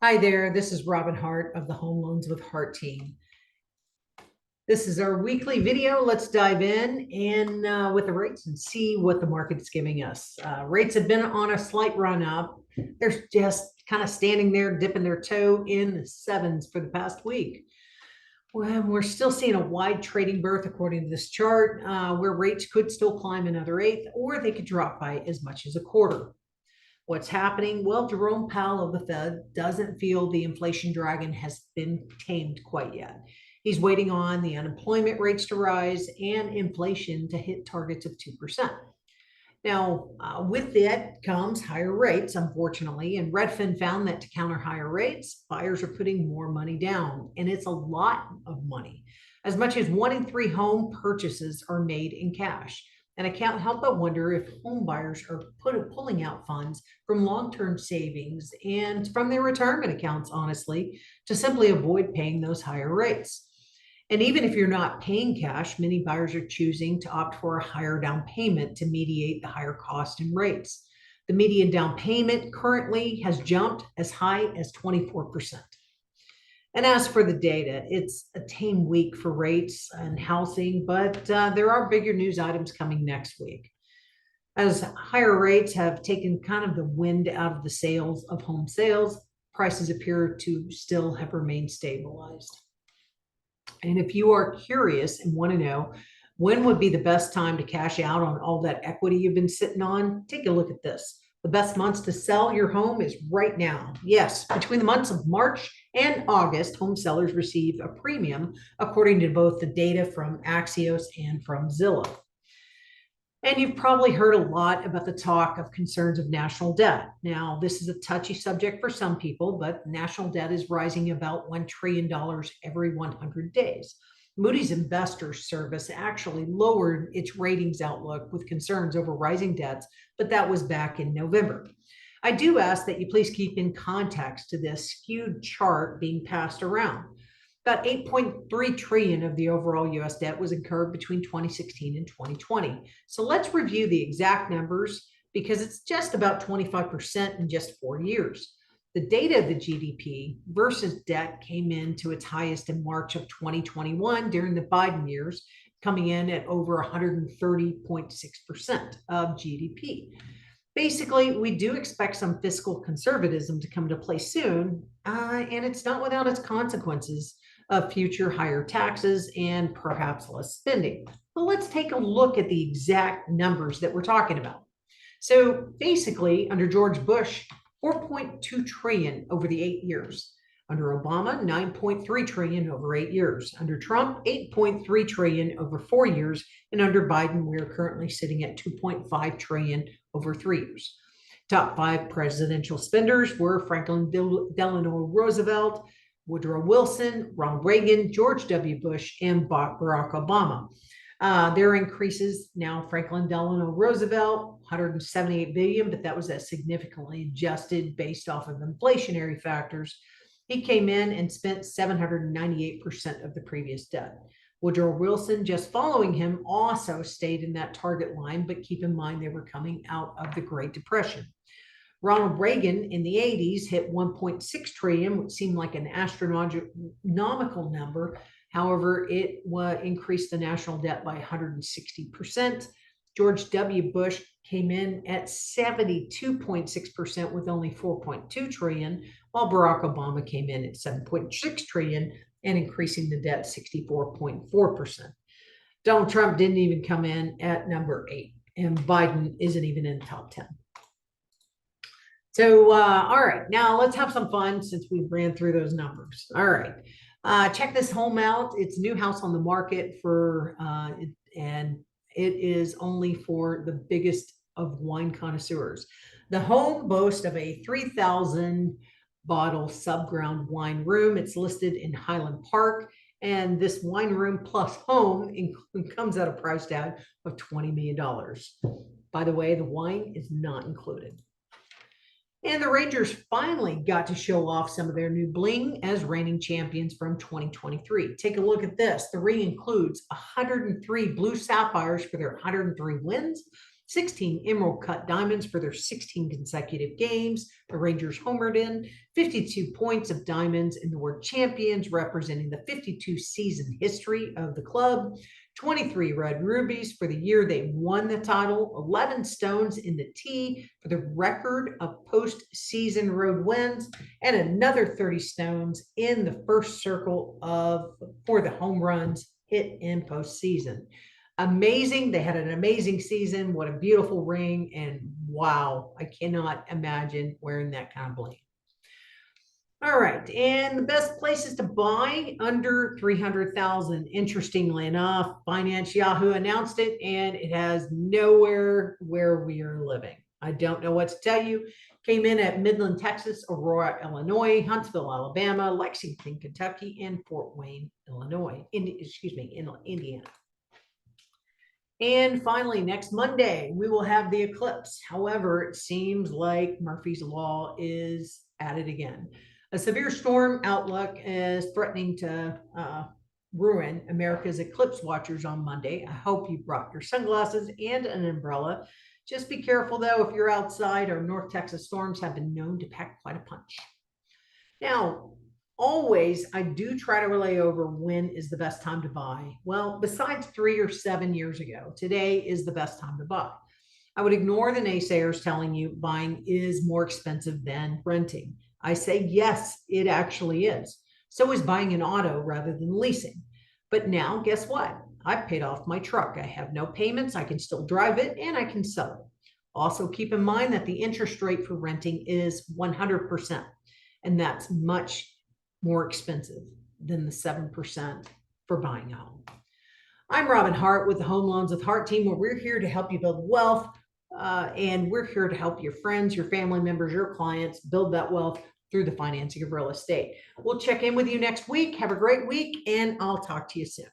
Hi there, this is Robin Hart of the Home Loans with Hart team. This is our weekly video. Let's dive in and with the rates and see what the market's giving us. Rates have been on a slight run up. They're just kind of standing there, dipping their toe in the sevens for the past week. Well, we're still seeing a wide trading berth according to this chart, where rates could still climb another eighth, or they could drop by as much as a quarter. What's happening? Well, Jerome Powell of the Fed doesn't feel the inflation dragon has been tamed quite yet. He's waiting on the unemployment rates to rise and inflation to hit targets of 2%. Now, with that comes higher rates, unfortunately, and Redfin found that to counter higher rates, buyers are putting more money down, and it's a lot of money. As much as 1 in 3 home purchases are made in cash. And I can't help but wonder if home buyers are pulling out funds from long-term savings and from their retirement accounts, honestly, to simply avoid paying those higher rates. And even if you're not paying cash, many buyers are choosing to opt for a higher down payment to mediate the higher cost and rates. The median down payment currently has jumped as high as 24%. And as for the data, it's a tame week for rates and housing, but there are bigger news items coming next week. As higher rates have taken kind of the wind out of the sails of home sales, prices appear to still have remained stabilized. And if you are curious and want to know when would be the best time to cash out on all that equity you've been sitting on, take a look at this. The best months to sell your home is right now. Yes, between the months of March and August, home sellers receive a premium according to both the data from Axios and from Zillow. And you've probably heard a lot about the talk of concerns of national debt. Now, this is a touchy subject for some people, but national debt is rising about $1 trillion every 100 days. Moody's Investors Service actually lowered its ratings outlook with concerns over rising debts, but that was back in November. I do ask that you please keep in context to this skewed chart being passed around. About 8.3 trillion of the overall US debt was incurred between 2016 and 2020. So let's review the exact numbers because it's just about 25% in just 4 years. The data of the GDP versus debt came in to its highest in March of 2021 during the Biden years, coming in at over 130.6% of GDP. Basically, we do expect some fiscal conservatism to come into play soon, and it's not without its consequences of future higher taxes and perhaps less spending. But let's take a look at the exact numbers that we're talking about. So basically, under George Bush, 4.2 trillion over the 8 years. Under Obama, 9.3 trillion over 8 years. Under Trump, 8.3 trillion over 4 years. And under Biden, we are currently sitting at 2.5 trillion over 3 years. Top 5 presidential spenders were Franklin Delano Roosevelt, Woodrow Wilson, Ronald Reagan, George W. Bush, and Barack Obama. Their increases now Franklin Delano Roosevelt, 178 billion, but that was significantly adjusted based off of inflationary factors. He came in and spent 798% of the previous debt. Woodrow Wilson, just following him, also stayed in that target line, but keep in mind they were coming out of the Great Depression. Ronald Reagan in the 80s hit 1.6 trillion, which seemed like an astronomical number. However, it increased the national debt by 160%. George W. Bush came in at 72.6% with only 4.2 trillion, while Barack Obama came in at 7.6 trillion and increasing the debt 64.4%. Donald Trump didn't even come in at number 8, and Biden isn't even in the top 10. So, all right, now let's have some fun since we ran through those numbers. All right, check this home out. It's a new house on the market and it is only for the biggest of wine connoisseurs. The home boasts of a 3,000 bottle subground wine room. It's listed in Highland Park, and this wine room plus home comes at a price tag of $20 million. By the way, the wine is not included. And the Rangers finally got to show off some of their new bling as reigning champions from 2023. Take a look at this. The ring includes 103 blue sapphires for their 103 wins, 16 emerald cut diamonds for their 16 consecutive games. The Rangers homered in. 52 points of diamonds in the word champions, representing the 52 season history of the club. 23 red rubies for the year they won the title. 11 stones in the tee for the record of postseason road wins, and another 30 stones in the first circle for the home runs hit in postseason. Amazing. They had an amazing season. What a beautiful ring. And wow, I cannot imagine wearing that kind of bling. All right. And the best places to buy under 300,000. Interestingly enough, Finance Yahoo announced it, and it has nowhere where we are living. I don't know what to tell you. Came in at Midland, Texas, Aurora, Illinois, Huntsville, Alabama, Lexington, Kentucky, and Fort Wayne, Illinois. Indiana. And finally, next Monday, we will have the eclipse. However, it seems like Murphy's Law is at it again. A severe storm outlook is threatening to ruin America's eclipse watchers on Monday. I hope you brought your sunglasses and an umbrella. Just be careful, though, if you're outside. Our North Texas storms have been known to pack quite a punch. Now, always, I do try to relay over when is the best time to buy. Well, besides 3 or 7 years ago, today is the best time to buy. I would ignore the naysayers telling you buying is more expensive than renting. I say, yes, it actually is. So is buying an auto rather than leasing. But now, guess what? I've paid off my truck. I have no payments. I can still drive it and I can sell it. Also, keep in mind that the interest rate for renting is 100%. And that's much more expensive than the 7% for buying a home. I'm Robin Hart with the Home Loans with Hart team, where we're here to help you build wealth. And we're here to help your friends, your family members, your clients build that wealth through the financing of real estate. We'll check in with you next week. Have a great week, and I'll talk to you soon.